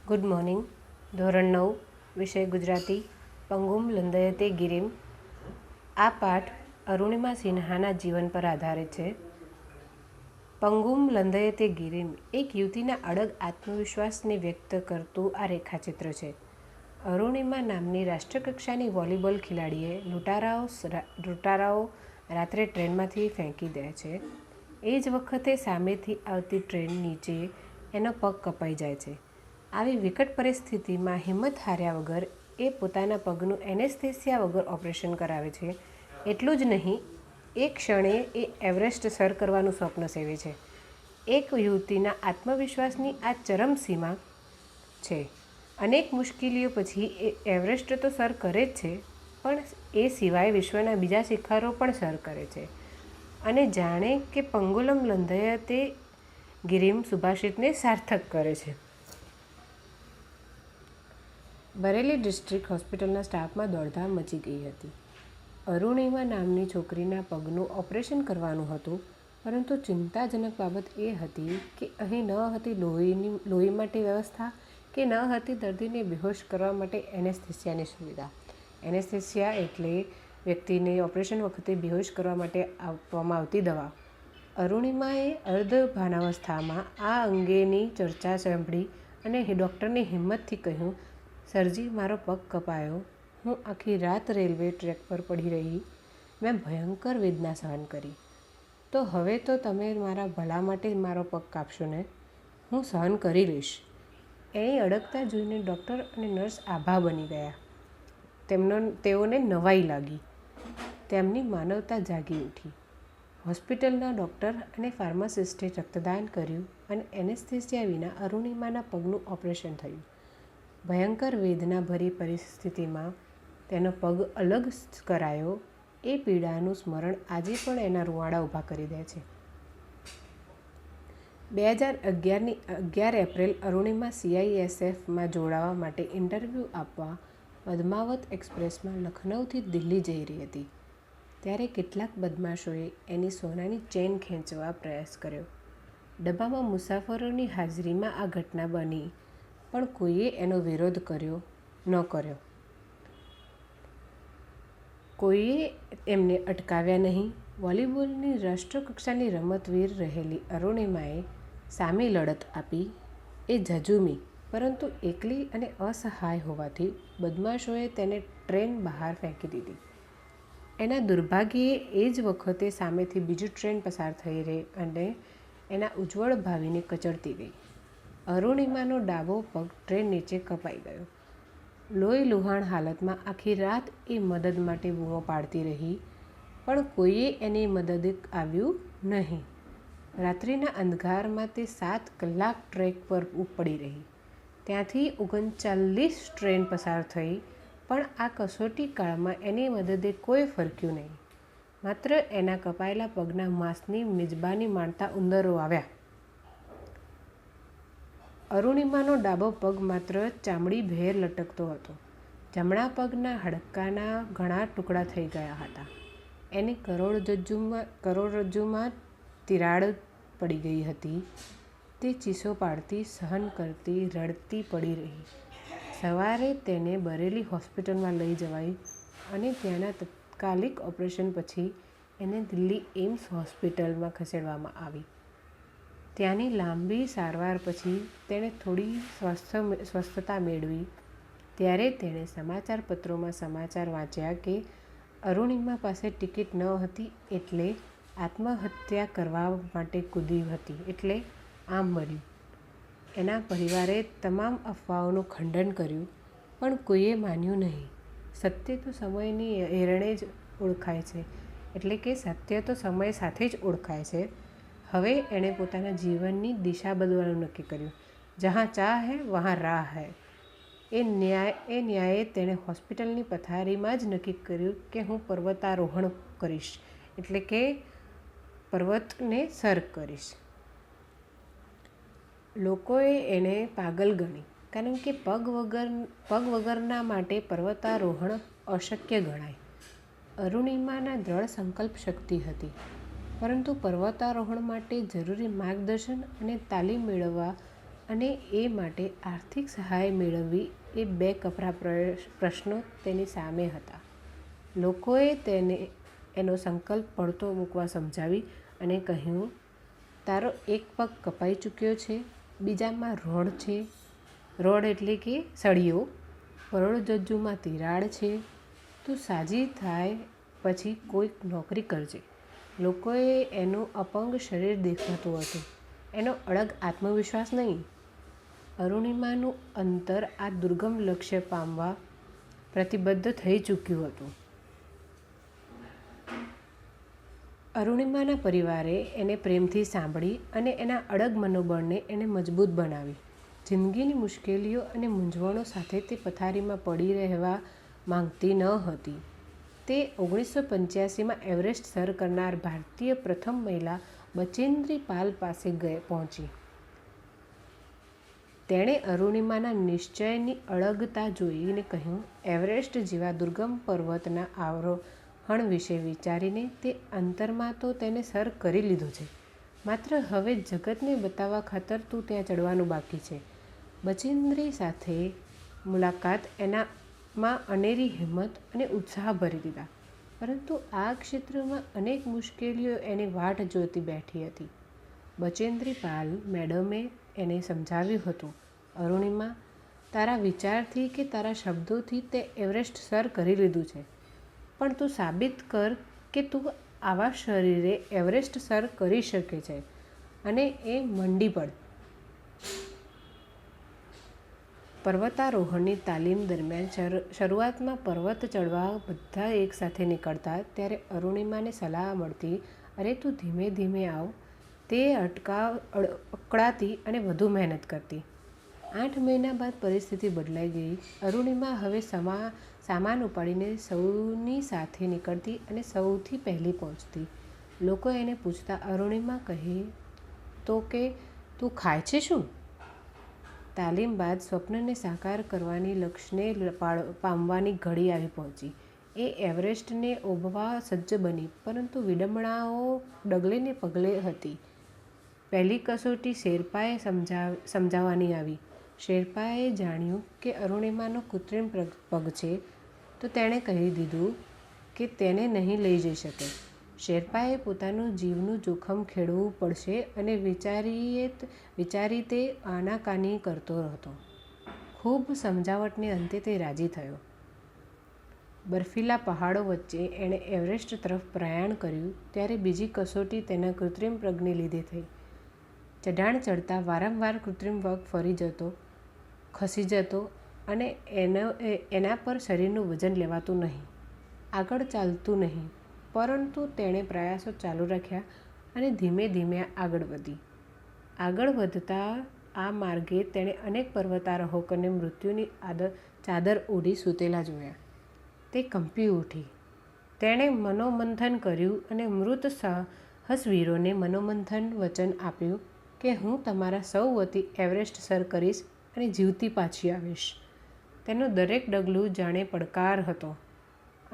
Good morning. ધોરણ 9 વિષય ગુજરાતી. પંગુમ લંદયતે ગિરિમ. આ પાઠ અરુણિમા સિન્હાના જીવન પર આધારિત છે. પંગુમ લંદયતે ગિરિમ એક યુવતીના અડગ આત્મવિશ્વાસને વ્યક્ત કરતું આ રેખાચિત્ર છે. અરુણિમા નામની રાષ્ટ્રકક્ષાની વોલીબોલ ખેલાડીએ લૂંટારાઓ રાત્રે ટ્રેનમાંથી ફેંકી દે છે. એ જ વખતે સામેથી આવતી ટ્રેન નીચે એનો પગ કપાઈ જાય છે. આવી વિકટ પરિસ્થિતિમાં હિંમત હાર્યા વગર એ પોતાના પગનું એનેસ્થેસિયા વગર ઓપરેશન કરાવે છે. એટલું જ નહીં, એ ક્ષણે એ એવરેસ્ટ સર કરવાનું સ્વપ્ન સેવે છે. એક યુવતીના આત્મવિશ્વાસની આ ચરમસીમા છે. અનેક મુશ્કેલીઓ પછી એ એવરેસ્ટ તો સર કરે જ છે, પણ એ સિવાય વિશ્વના બીજા શિખરો પણ સર કરે છે. અને જાણે કે પંગુલમ લંદયતે ગિરિમ સુભાષિતને સાર્થક કરે છે. બરેલી ડિસ્ટ્રિક્ટ હોસ્પિટલના સ્ટાફમાં દોડધામ મચી ગઈ હતી. અરુણિમા નામની છોકરીના પગનું ઓપરેશન કરવાનું હતું, પરંતુ ચિંતાજનક બાબત એ હતી કે અહીં ન હતી લોહી માટે વ્યવસ્થા કે ન હતી દર્દીને બેહોશ કરવા માટે એનેસ્થેસિયાની સુવિધા. એનેસ્થેસિયા એટલે વ્યક્તિને ઓપરેશન વખતે બેહોશ કરવા માટે આપવામાં આવતી દવા. અરુણિમાએ અર્ધભાનાવસ્થામાં આ અંગેની ચર્ચા સાંભળી અને ડૉક્ટરને હિંમતથી કહ્યું, સરજી, મારો પગ કપાયો. હું આખી રાત રેલવે ટ્રેક પર પડી રહી. મેં ભયંકર વેદના સહન કરી. તો હવે તો તમે મારા ભલા માટે મારો પગ કાપશો ને? હું સહન કરી લઈશ. એની અડગતા જોઈને ડૉક્ટર અને નર્સ આભા બની ગયા. તેઓને નવાઈ લાગી. તેમની માનવતા જાગી ઉઠી. હોસ્પિટલના ડૉક્ટર અને ફાર્માસિસ્ટે રક્તદાન કર્યું અને એનેસ્થેસિયા વિના અરુણિમાના પગનું ઓપરેશન થયું. ભયંકર વેદનાભરી પરિસ્થિતિમાં તેનો પગ અલગ કરાયો. એ પીડાનું સ્મરણ આજે પણ એના રૂવાડા ઊભા કરી દે છે. 2011 એપ્રિલ અરુણિમા CISFમાં જોડાવા માટે ઇન્ટરવ્યૂ આપવા પદ્માવત એક્સપ્રેસમાં લખનૌથી દિલ્હી જઈ રહી હતી. ત્યારે કેટલાક બદમાશોએ એની સોનાની ચેઇન ખેંચવા પ્રયાસ કર્યો. ડબ્બામાં મુસાફરોની હાજરીમાં આ ઘટના બની, પણ કોઈએ એનો વિરોધ ન કર્યો. કોઈએ એમને અટકાવ્યા નહીં. વોલીબોલની રાષ્ટ્રકક્ષાની રમતવીર રહેલી અરુણિમાએ સામી લડત આપી. એ ઝઝૂમી, પરંતુ એકલી અને અસહાય હોવાથી બદમાશોએ તેને ટ્રેન બહાર ફેંકી દીધી. એના દુર્ભાગ્યે એ જ વખતે સામેથી બીજી ટ્રેન પસાર થઈ રહી અને એના ઉજ્જવળ ભાવિને કચડતી ગઈ. અરુણિમાનો ડાબો પગ ટ્રેન નીચે કપાઈ ગયો. લોહી લુહાણ હાલતમાં આખી રાત એ મદદ માટે બૂમો પાડતી રહી, પણ કોઈએ એની મદદે આવ્યું નહીં. રાત્રિના અંધકારમાં તે 7 કલાક ટ્રેક પર પડી રહી. ત્યાંથી 39 ટ્રેન પસાર થઈ, પણ આ કસોટી કાળમાં એની મદદે કોઈ ફરક્યું નહીં. માત્ર એના કપાયેલા પગના માંસની મિજબાની માણતા ઉંદરો આવ્યા. અરુણિમાનો ડાબો પગ માત્ર ચામડીભેર લટકતો હતો. જમણા પગના હાડકાના ઘણા ટુકડા થઈ ગયા હતા. એની કરોડરજ્જુમાં તિરાડ પડી ગઈ હતી. તે ચીસો પાડતી, સહન કરતી, રડતી પડી રહી. સવારે તેને બરેલી હોસ્પિટલમાં લઈ જવાઈ અને ત્યાંના તાત્કાલિક ઓપરેશન પછી એને દિલ્હી એમ્સ હોસ્પિટલમાં ખસેડવામાં આવી. ત્યાંની લાંબી સારવાર પછી તેણે થોડી સ્વસ્થતા મેળવી. ત્યારે તેણે સમાચારપત્રોમાં સમાચાર વાંચ્યા કે અરુણિમા પાસે ટિકિટ ન હતી, એટલે આત્મહત્યા કરવા માટે કૂદી હતી, એટલે આમ મર્યું. એના પરિવારે તમામ અફવાઓનું ખંડન કર્યું, પણ કોઈએ માન્યું નહીં. સત્ય તો સમયની એરણે જ ઓળખાય છે, એટલે કે સત્ય તો સમય સાથે જ ઓળખાય છે. હવે એણે પોતાના જીવનની દિશા બદલવાનું નક્કી કર્યું. જહાં ચાહ હૈ વહાં રાહ હૈ. એ ન્યાયે તેણે હોસ્પિટલની પથારીમાં જ નક્કી કર્યું કે હું પર્વતારોહણ કરીશ, એટલે કે પર્વતને સર કરીશ. લોકોએ એને પાગલ ગણી, કારણ કે પગ વગરના માટે પર્વતારોહણ અશક્ય ગણાય. અરુણિમાના દ્રઢ સંકલ્પ શક્તિ હતી, પરંતુ પર્વતારોહણ માટે જરૂરી માર્ગદર્શન અને તાલીમ મેળવવા અને એ માટે આર્થિક સહાય મેળવવી એ બે કપરા પ્રશ્નો તેની સામે હતા. લોકોએ તેને એનો સંકલ્પ પડતો મૂકવા સમજાવી અને કહ્યું, તારો એક પગ કપાઈ ચૂક્યો છે, બીજામાં રોડ છે, રોડ એટલે કે સળીઓ, કરોડરજ્જુમાં તિરાડ છે, તું સાજી થાય પછી કોઈક નોકરી કરજે. લોકોએ એનું અપંગ શરીર દેખાતું હતું, એનો અડગ આત્મવિશ્વાસ નહીં. અરુણિમાનું અંતર આ દુર્ગમ લક્ષ્ય પામવા પ્રતિબદ્ધ થઈ ચૂક્યું હતું. અરુણિમાના પરિવારે એને પ્રેમથી સાંભળી અને એના અડગ મનોબળને એને મજબૂત બનાવી. જિંદગીની મુશ્કેલીઓ અને મૂંઝવણો સાથે તે પથારીમાં પડી રહેવા માંગતી ન હતી. તે 1985માં એવરેસ્ટ સર કરનાર ભારતીય પ્રથમ મહિલા બચેન્દ્રી પાલ પાસે પહોંચી. તેણે અરુણિમાના નિશ્ચયની અડગતા જોઈને કહ્યું, એવરેસ્ટ જેવા દુર્ગમ પર્વતના આરોહણ વિશે વિચારીને તે અંતરમાં તો તેને સર કરી લીધો છે, માત્ર હવે જગતને બતાવવા ખાતર તું ત્યાં ચડવાનું બાકી છે. બચેન્દ્રી સાથે મુલાકાત એનામાં અનેરી હિંમત અને ઉત્સાહ ભરી દીધા. પરંતુ આ ક્ષેત્રમાં અનેક મુશ્કેલીઓ એની વાટ જોતી બેઠી હતી. બચેન્દ્રી પાલ મેડમે એને સમજાવ્યું હતું, અરુણિમા, તારા વિચારથી કે તારા શબ્દોથી તે એવરેસ્ટ સર કરી લીધું છે, પણ તું સાબિત કર કે તું આવા શરીરે એવરેસ્ટ સર કરી શકે છે. અને એ મંડી પડ. પર્વતારોહણની તાલીમ દરમિયાન શરૂઆતમાં પર્વત ચડવા બધા એકસાથે નીકળતા ત્યારે અરુણિમાને સલાહ મળતી, અરે તું ધીમે ધીમે આવ. તે અકળાતી અને વધુ મહેનત કરતી. 8 મહિના બાદ પરિસ્થિતિ બદલાઈ ગઈ. અરુણિમા હવે સામાન ઉપાડીને સૌની સાથે નીકળતી અને સૌથી પહેલી પહોંચતી. લોકો એને પૂછતા, અરુણિમા કહે તો કે તું ખાય છે શું? તાલીમ બાદ સ્વપ્નને સાકાર કરવાની લક્ષ્યને પામવાની ઘડી આવી પહોંચી. એ એવરેસ્ટને ઓભવા સજ્જ બની, પરંતુ વિડંબણાઓ ડગલે ને પગલે હતી. પહેલી કસોટી શેરપાએ સમજાવવાની આવી. શેરપાએ જાણ્યું કે અરુણિમાનો કૃત્રિમ પગ છે, તો તેણે કહી દીધું કે તેને નહીં લઈ જઈ શકે. શેરપાએ પોતાનું જીવનું જોખમ ખેડવું પડશે અને વિચારી તે આનાકાની કરતો હતો. ખૂબ સમજાવટને અંતે તે રાજી થયો. બર્ફીલા પહાડો વચ્ચે એણે એવરેસ્ટ તરફ પ્રયાણ કર્યું ત્યારે બીજી કસોટી તેના કૃત્રિમ પગને લીધે થઈ. ચઢાણ ચડતા વારંવાર કૃત્રિમ પગ ફરી જતો, ખસી જતો અને એના પર શરીરનું વજન લેવાતું નહીં, આગળ ચાલતું નહીં. પરંતુ તેણે પ્રયાસો ચાલુ રાખ્યા અને ધીમે ધીમે આગળ વધી. આગળ વધતા આ માર્ગે તેણે અનેક પર્વતારોહકોને મૃત્યુની ચાદર ઓઢી સૂતેલા જોયા. તે કંપી ઉઠી. તેણે મનોમંથન કર્યું અને મૃત સાહસવીરોને મનોમંથન વચન આપ્યું કે હું તમારા સૌ વતી એવરેસ્ટ સર કરીશ અને જીવતી પાછી આવીશ. તેનું દરેક ડગલું જાણે પડકાર હતો.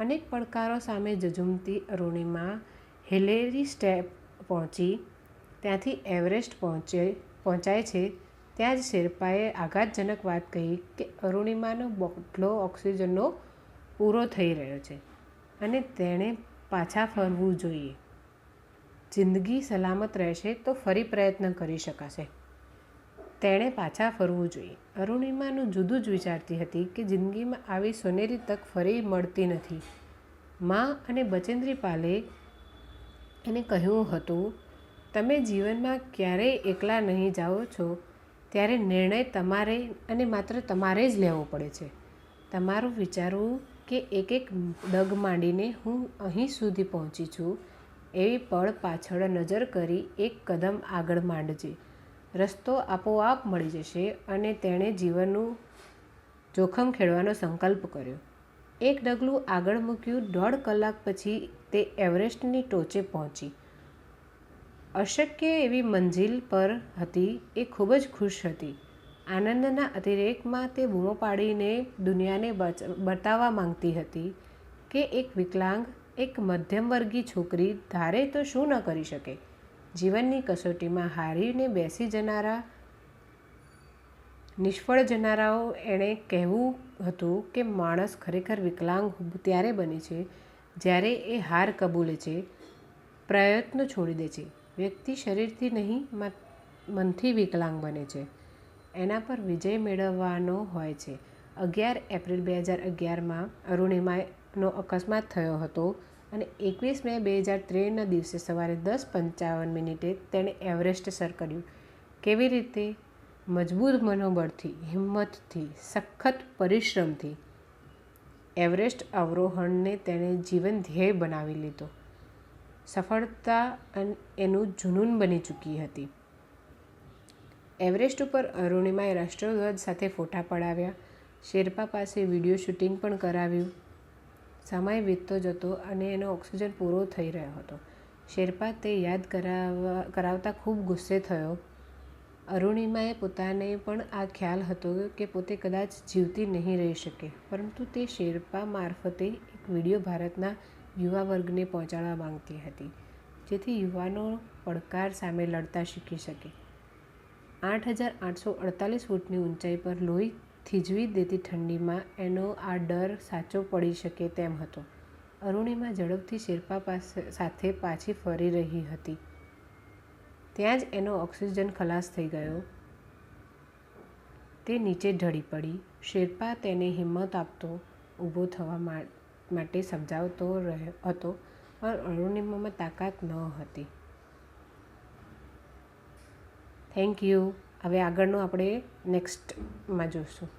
અનેક પડકારો સામે ઝઝૂમતી અરુણિમા હિલેરી સ્ટેપ પહોંચી. ત્યાંથી એવરેસ્ટ પહોંચાય છે ત્યાં જ શેરપાએ આઘાતજનક વાત કહી કે અરુણિમાનો બોટલો ઓક્સિજનનો પૂરો થઈ રહ્યો છે અને તેણે પાછા ફરવું જોઈએ. જિંદગી સલામત રહેશે તો ફરી પ્રયત્ન કરી શકાશે. તેણે પાછા ફરવું જોઈએ. અરુણિમાનું જુદું જ વિચારતી હતી કે જિંદગીમાં આવી સોનેરી તક ફરી મળતી નથી. માં અને બચેન્દ્રી પાલે એને કહ્યું હતું, તમે જીવનમાં ક્યારેય એકલા નહીં જાઓ છો ત્યારે નિર્ણય તમારે અને માત્ર તમારે જ લેવો પડે છે. તમારું વિચારવું કે એક એક ડગ માંડીને હું અહીં સુધી પહોંચી છું એવી પળ પાછળ નજર કરી એક કદમ આગળ માંડજે. રસ્તો આપોઆપ મળી જશે. અને તેણે જીવનનું જોખમ ખેડવાનો સંકલ્પ કર્યો. એક ડગલું આગળ મૂક્યું. 1.5 કલાક પછી તે એવરેસ્ટની ટોચે પહોંચી. અશક્ય એવી મંજિલ પર હતી. એ ખૂબ જ ખુશ હતી. આનંદના અતિરેકમાં તે બૂમો પાડીને દુનિયાને બતાવવા માંગતી હતી કે એક વિકલાંગ, એક મધ્યમવર્ગી છોકરી ધારે તો શું ન કરી શકે. જીવનની કસોટીમાં હારીને બેસી જનારા નિષ્ફળ જનારાઓ એણે કહેવું હતું કે માણસ ખરેખર વિકલાંગ ત્યારે બને છે જ્યારે એ હાર કબૂલે છે, પ્રયત્નો છોડી દે છે. વ્યક્તિ શરીરથી નહીં મનથી વિકલાંગ બને છે. એના પર વિજય મેળવવાનો હોય છે. 11 એપ્રિલ 2011માં અરુણિમાનો અકસ્માત થયો હતો અને 21 મે 2013ના દિવસે સવારે 10:55 તેણે એવરેસ્ટ સર કર્યું. કેવી રીતે? મજબૂત મનોબળથી, હિંમતથી, સખત પરિશ્રમથી. એવરેસ્ટ અવરોહણને તેણે જીવન ધ્યેય બનાવી લીધો. સફળતા એનું જુનૂન બની ચૂકી હતી. એવરેસ્ટ ઉપર અરુણિમાએ રાષ્ટ્રધ્વજ સાથે ફોટા પડાવ્યા, શેરપા પાસે વિડીયો શૂટિંગ પણ કરાવ્યું. સમય વીતતો જતો અને એનો ઓક્સિજન પૂરો થઈ રહ્યો હતો. શેરપા તે યાદ કરાવતા ખૂબ ગુસ્સે થયો. અરુણિમાએ પોતાને પણ આ ખ્યાલ હતો કે પોતે કદાચ જીવતી નહીં રહી શકે, પરંતુ તે શેરપા મારફતે એક વિડીયો ભારતના યુવા વર્ગને પહોંચાડવા માંગતી હતી, જેથી યુવાનો પડકાર સામે લડતા શીખી શકે. 8,848 ફૂટની ઊંચાઈ પર લોહી થીજવી દેતી ઠંડીમાં એનો આ ડર સાચો પડી શકે તેમ હતો. અરુણિમા ઝડપથી શેરપા સાથે પાછી ફરી રહી હતી. ત્યાં જ એનો ઓક્સિજન ખલાસ થઈ ગયો. તે નીચે ઢળી પડી. શેરપા તેને હિંમત આપતો, ઊભો થવા માટે સમજાવતો હતો, પણ અરુણિમામાં તાકાત ન હતી. Thank you. હવે આગળનું આપણે નેક્સ્ટમાં જોઈશું.